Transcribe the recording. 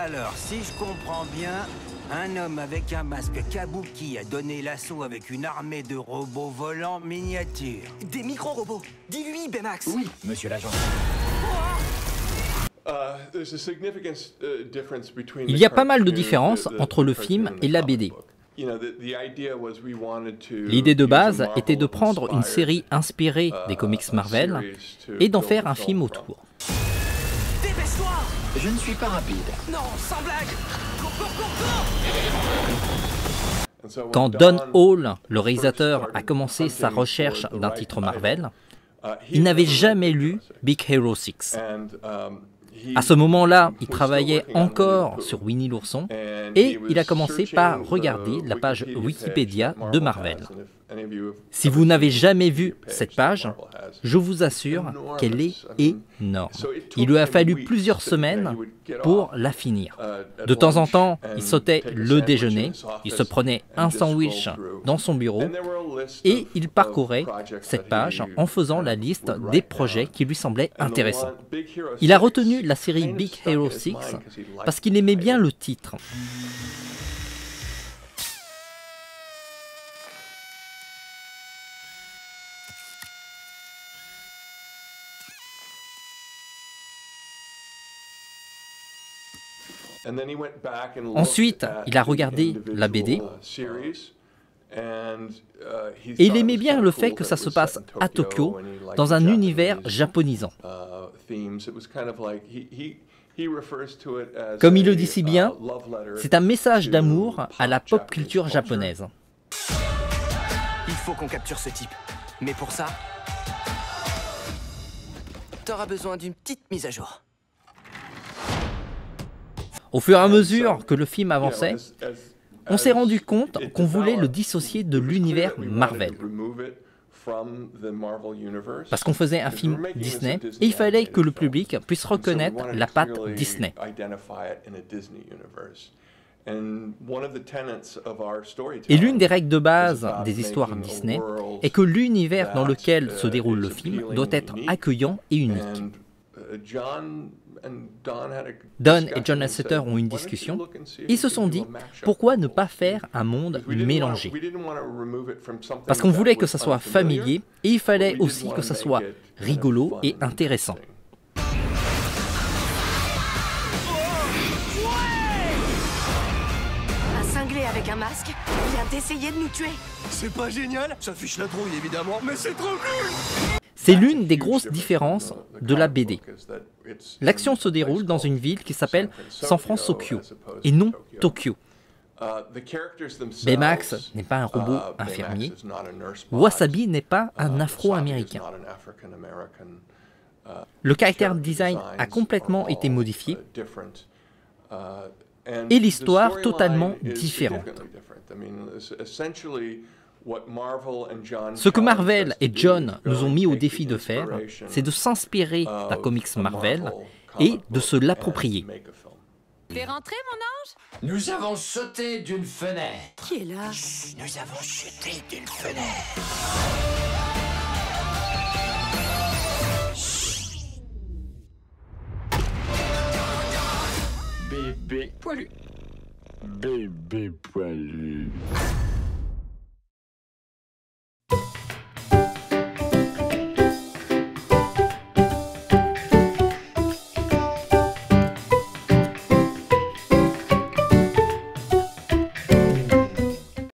Alors, si je comprends bien, un homme avec un masque kabuki a donné l'assaut avec une armée de robots volants miniatures. Des micro-robots. Dis-lui, Baymax. Oui, monsieur l'agent. Il y a pas mal de différences entre le film et la BD. L'idée de base était de prendre une série inspirée des comics Marvel et d'en faire un film autour. Dépêche-toi. Je ne suis pas rapide. Non, sans blague. Cours, cours, cours, cours. Quand Don Hall, le réalisateur, a commencé sa recherche d'un titre Marvel, il n'avait jamais lu Big Hero 6. À ce moment-là, il travaillait encore sur Winnie l'ourson et il a commencé par regarder la page Wikipédia de Marvel. Si vous n'avez jamais vu cette page, je vous assure qu'elle est énorme. Il lui a fallu plusieurs semaines pour la finir. De temps en temps, il sautait le déjeuner, il se prenait un sandwich dans son bureau et il parcourait cette page en faisant la liste des projets qui lui semblaient intéressants. Il a retenu la série Big Hero 6 parce qu'il aimait bien le titre. Ensuite, il a regardé la BD et il aimait bien le fait que ça se passe à Tokyo, dans un univers japonisant. Comme il le dit si bien, c'est un message d'amour à la pop culture japonaise. Il faut qu'on capture ce type. Mais pour ça, t'auras besoin d'une petite mise à jour. Au fur et à mesure que le film avançait, on s'est rendu compte qu'on voulait le dissocier de l'univers Marvel. Parce qu'on faisait un film Disney et il fallait que le public puisse reconnaître la patte Disney. Et l'une des règles de base des histoires Disney est que l'univers dans lequel se déroule le film doit être accueillant et unique. Don et John Lasseter ont eu une discussion. Ils se sont dit, pourquoi ne pas faire un monde mélangé? Parce qu'on voulait que ça soit familier et il fallait aussi que ça soit rigolo et intéressant. Un cinglé avec un masque vient d'essayer de nous tuer. C'est pas génial? Ça fiche la trouille évidemment, mais c'est trop cool! C'est l'une des grosses différences de la BD. L'action se déroule dans une ville qui s'appelle San Francisco et non Tokyo. Baymax n'est pas un robot infirmier. Wasabi n'est pas un afro-américain. Le character design a complètement été modifié et l'histoire totalement différente. Ce que Marvel et John nous ont mis au défi de faire, c'est de s'inspirer d'un comics Marvel et de se l'approprier. T'es rentré, mon ange? Nous avons sauté d'une fenêtre. Qui est là? Chut, nous avons chuté d'une fenêtre. Bébé poilu. Bébé poilu.